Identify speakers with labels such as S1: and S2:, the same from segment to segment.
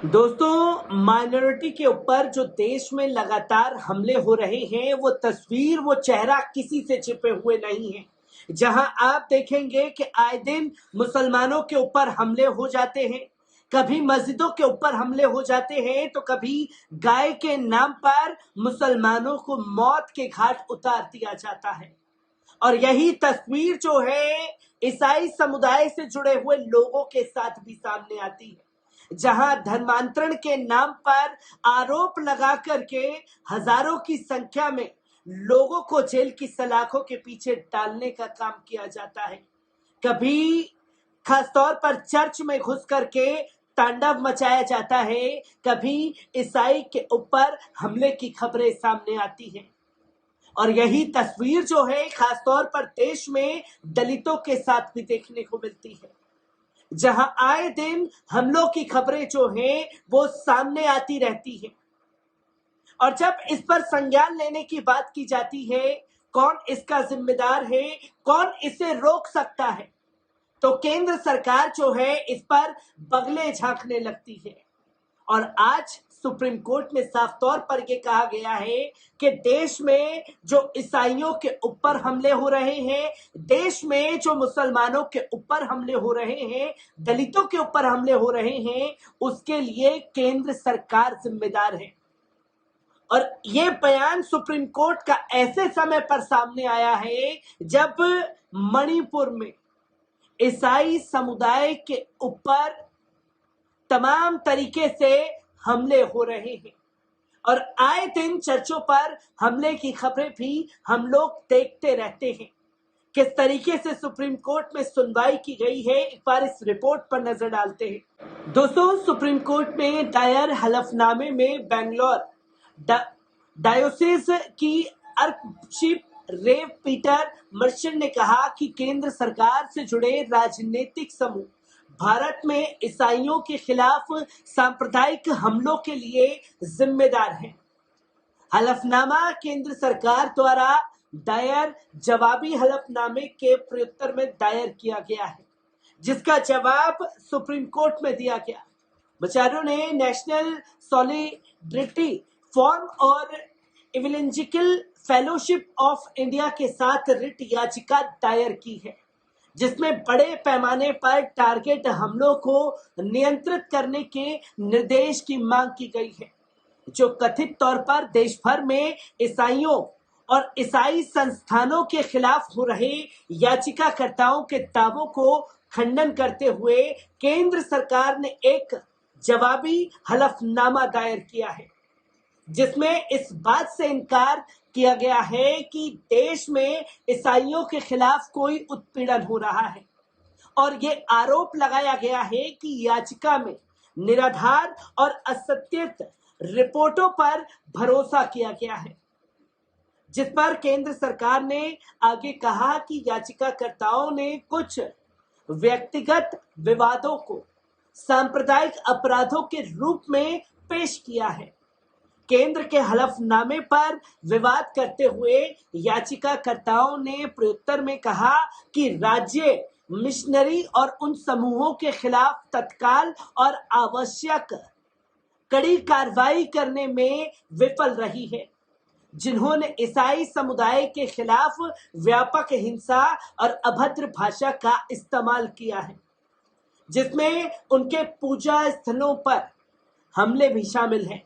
S1: दोस्तों, माइनॉरिटी के ऊपर जो देश में लगातार हमले हो रहे हैं, वो तस्वीर, वो चेहरा किसी से छिपे हुए नहीं है। जहां आप देखेंगे कि आए दिन मुसलमानों के ऊपर हमले हो जाते हैं, कभी मस्जिदों के ऊपर हमले हो जाते हैं, तो कभी गाय के नाम पर मुसलमानों को मौत के घाट उतार दिया जाता है। और यही तस्वीर जो है ईसाई समुदाय से जुड़े हुए लोगों के साथ भी सामने आती है, जहां धर्मांतरण के नाम पर आरोप लगा करके हजारों की संख्या में लोगों को जेल की सलाखों के पीछे डालने का काम किया जाता है। कभी खासतौर पर चर्च में घुस करके तांडव मचाया जाता है, कभी ईसाई के ऊपर हमले की खबरें सामने आती हैं। और यही तस्वीर जो है खासतौर पर देश में दलितों के साथ भी देखने को मिलती है, जहां आए दिन हमलों की खबरें जो हैं वो सामने आती रहती हैं। और जब इस पर संज्ञान लेने की बात की जाती है, कौन इसका जिम्मेदार है, कौन इसे रोक सकता है, तो केंद्र सरकार जो है इस पर बगले झांकने लगती है। और आज सुप्रीम कोर्ट में साफ तौर पर यह कहा गया है कि देश में जो ईसाइयों के ऊपर हमले हो रहे हैं, देश में जो मुसलमानों के ऊपर हमले हो रहे हैं, दलितों के ऊपर हमले हो रहे हैं, उसके लिए केंद्र सरकार जिम्मेदार है। और ये बयान सुप्रीम कोर्ट का ऐसे समय पर सामने आया है जब मणिपुर में ईसाई समुदाय के ऊपर तमाम तरीके से हमले हो रहे हैं। और आए दिन चर्चों पर हमले की खबरें भी हम लोग देखते रहते हैं। किस तरीके से सुप्रीम कोर्ट में सुनवाई की गई है, एक बार इस रिपोर्ट पर नजर डालते हैं। दोस्तों, सुप्रीम कोर्ट में दायर हलफनामे में बेंगलोर डायोसिस की आर्कबिशप रेव पीटर मर्चेंट ने कहा कि केंद्र सरकार से जुड़े राजनीतिक समूह भारत में ईसाइयों के खिलाफ सांप्रदायिक हमलों के लिए जिम्मेदार है। हलफनामा केंद्र सरकार द्वारा दायर जवाबी हलफनामे के प्रत्युत्तर में दायर किया गया है, जिसका जवाब सुप्रीम कोर्ट में दिया गया। विचारकों ने नेशनल सॉलिडरिटी फॉर्म और इवेंजेलिकल फेलोशिप ऑफ इंडिया के साथ रिट याचिका दायर की है, जिसमें बड़े पैमाने पर टारगेट हमलों को नियंत्रित करने के निर्देश की मांग की गई है, जो कथित तौर पर देश भर में ईसाइयों और ईसाई संस्थानों के खिलाफ हो रहे याचिकाकर्ताओं के दावों को खंडन करते हुए केंद्र सरकार ने एक जवाबी हलफनामा दायर किया है, जिसमें इस बात से इनकार किया गया है कि देश में ईसाइयों के खिलाफ कोई उत्पीड़न हो रहा है। और ये आरोप लगाया गया है कि याचिका में निराधार और असत्य रिपोर्टों पर भरोसा किया गया है, जिस पर केंद्र सरकार ने आगे कहा कि याचिकाकर्ताओं ने कुछ व्यक्तिगत विवादों को सांप्रदायिक अपराधों के रूप में पेश किया है। केंद्र के हलफनामे पर विवाद करते हुए याचिकाकर्ताओं ने प्रत्युत्तर में कहा कि राज्य मिशनरी और उन समूहों के खिलाफ तत्काल और आवश्यक कड़ी कार्रवाई करने में विफल रही है, जिन्होंने ईसाई समुदाय के खिलाफ व्यापक हिंसा और अभद्र भाषा का इस्तेमाल किया है, जिसमें उनके पूजा स्थलों पर हमले भी शामिल हैं,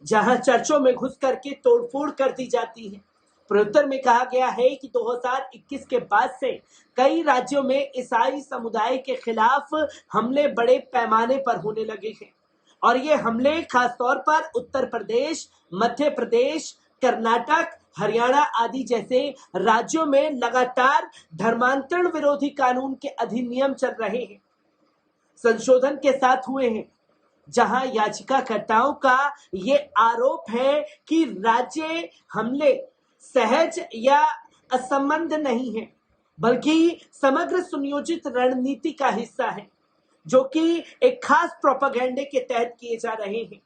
S1: जहां चर्चों में घुस करके तोड़फोड़ कर दी जाती है। प्रत्युत्तर में कहा गया है कि 2021 के बाद से कई राज्यों में ईसाई समुदाय के खिलाफ हमले बड़े पैमाने पर होने लगे हैं, और ये हमले खासतौर पर उत्तर प्रदेश, मध्य प्रदेश, कर्नाटक, हरियाणा आदि जैसे राज्यों में लगातार धर्मांतरण विरोधी कानून के अधिनियम चल रहे हैं, संशोधन के साथ हुए हैं, जहां याचिकाकर्ताओं का ये आरोप है कि राज्य हमले सहज या असंबद्ध नहीं है, बल्कि समग्र सुनियोजित रणनीति का हिस्सा है, जो कि एक खास प्रोपेगेंडे के तहत किए जा रहे हैं।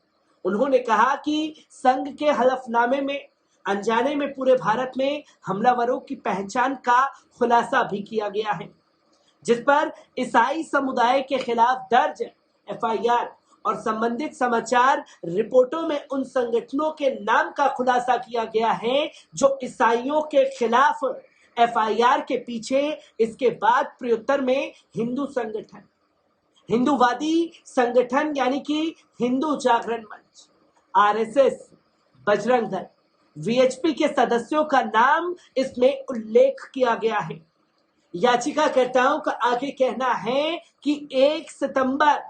S1: उन्होंने कहा कि संघ के हलफनामे में अनजाने में पूरे भारत में हमलावरों की पहचान का खुलासा भी किया गया है, जिस पर ईसाई समुदाय के खिलाफ दर्ज FIR और संबंधित समाचार रिपोर्टों में उन संगठनों के नाम का खुलासा किया गया है जो ईसाइयों के खिलाफ एफआईआर के पीछे। इसके बाद प्रत्युत्तर में हिंदू संगठन, हिंदूवादी संगठन यानी कि हिंदू जागरण मंच, आरएसएस, बजरंग दल, वीएचपी के सदस्यों का नाम इसमें उल्लेख किया गया है। याचिकाकर्ताओं का आगे कहना है कि 1 सितंबर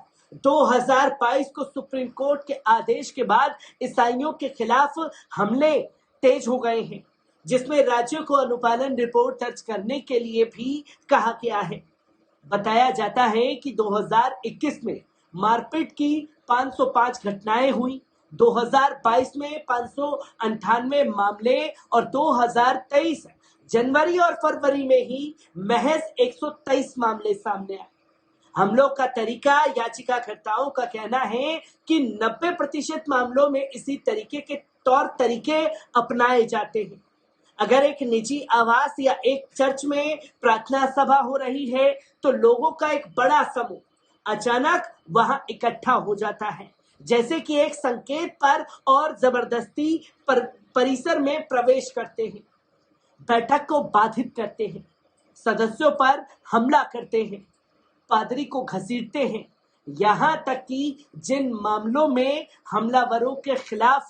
S1: 2022 को सुप्रीम कोर्ट के आदेश के बाद ईसाइयों के खिलाफ हमले तेज हो गए हैं, जिसमें राज्यों को अनुपालन रिपोर्ट दर्ज करने के लिए भी कहा गया है। बताया जाता है कि 2021 में मारपीट की 505 घटनाएं हुई, 2022 में 598 मामले और 2023 जनवरी और फरवरी में ही महज 123 मामले सामने आए। हमलों का तरीका, याचिकाकर्ताओं का कहना है कि 90% मामलों में इसी तरीके के तौर तरीके अपनाए जाते हैं। अगर एक निजी आवास या एक चर्च में प्रार्थना सभा हो रही है तो लोगों का एक बड़ा समूह अचानक वहां इकट्ठा हो जाता है, जैसे कि एक संकेत पर, और जबरदस्ती परिसर में प्रवेश करते हैं, बैठक को बाधित करते हैं, सदस्यों पर हमला करते हैं, पादरी को घसीटते हैं। यहाँ तक कि जिन मामलों में हमलावरों के खिलाफ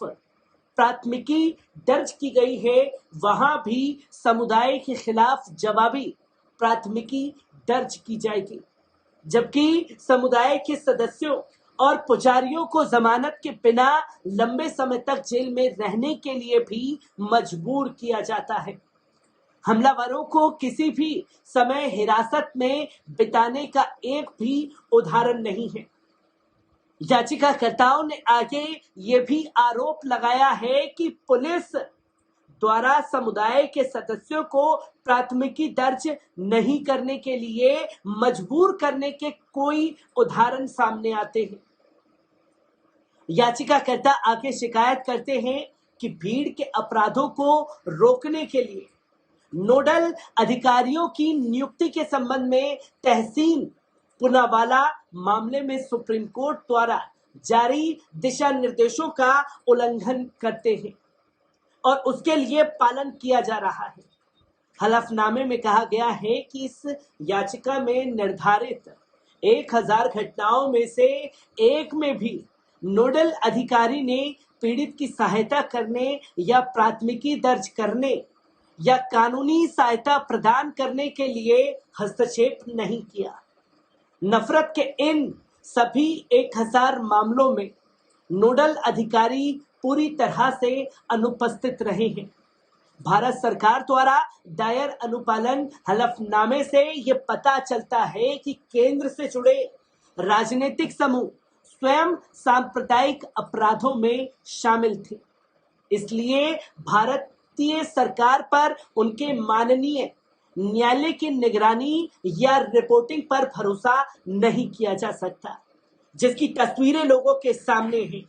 S1: प्राथमिकी दर्ज की गई है वहां भी समुदाय के खिलाफ जवाबी प्राथमिकी दर्ज की जाएगी, जबकि समुदाय के सदस्यों और पुजारियों को जमानत के बिना लंबे समय तक जेल में रहने के लिए भी मजबूर किया जाता है। हमलावरों को किसी भी समय हिरासत में बिताने का एक भी उदाहरण नहीं है। याचिकाकर्ताओं ने आगे ये भी आरोप लगाया है कि पुलिस द्वारा समुदाय के सदस्यों को प्राथमिकी दर्ज नहीं करने के लिए मजबूर करने के कोई उदाहरण सामने आते हैं। याचिकाकर्ता आगे शिकायत करते हैं कि भीड़ के अपराधों को रोकने के लिए नोडल अधिकारियों की नियुक्ति के संबंध में तहसीन पूनावाला मामले में सुप्रीम कोर्ट द्वारा जारी दिशा निर्देशों का उल्लंघन करते हैं और उसके लिए पालन किया जा रहा है। हलफनामे में कहा गया है कि इस याचिका में निर्धारित 1000 घटनाओं में से एक में भी नोडल अधिकारी ने पीड़ित की सहायता करने या प्राथमिकी दर्ज करने या कानूनी सहायता प्रदान करने के लिए हस्तक्षेप नहीं किया। नफरत के इन सभी 1000 मामलों में नोडल अधिकारी पूरी तरह से अनुपस्थित रहे हैं। भारत सरकार द्वारा दायर अनुपालन हलफनामे से ये पता चलता है कि केंद्र से जुड़े राजनीतिक समूह स्वयं सांप्रदायिक अपराधों में शामिल थे, इसलिए भारतीय सरकार पर उनके माननीय न्यायालय की निगरानी या रिपोर्टिंग पर भरोसा नहीं किया जा सकता, जिसकी तस्वीरें लोगों के सामने हैं।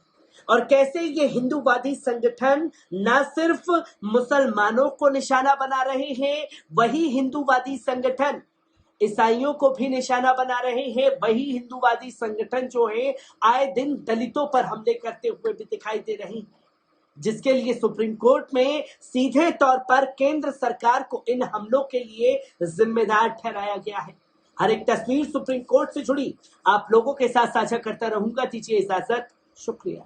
S1: और कैसे ये हिंदूवादी संगठन न सिर्फ मुसलमानों को निशाना बना रहे हैं, वही हिंदूवादी संगठन ईसाइयों को भी निशाना बना रहे हैं। वही हिंदूवादी संगठन जो है आए दिन दलितों पर हमले करते हुए भी दिखाई दे रहे हैं, जिसके लिए सुप्रीम कोर्ट में सीधे तौर पर केंद्र सरकार को इन हमलों के लिए जिम्मेदार ठहराया गया है। हर एक तस्वीर सुप्रीम कोर्ट से जुड़ी आप लोगों के साथ साझा करता रहूंगा। दीजिए इजाजत, शुक्रिया।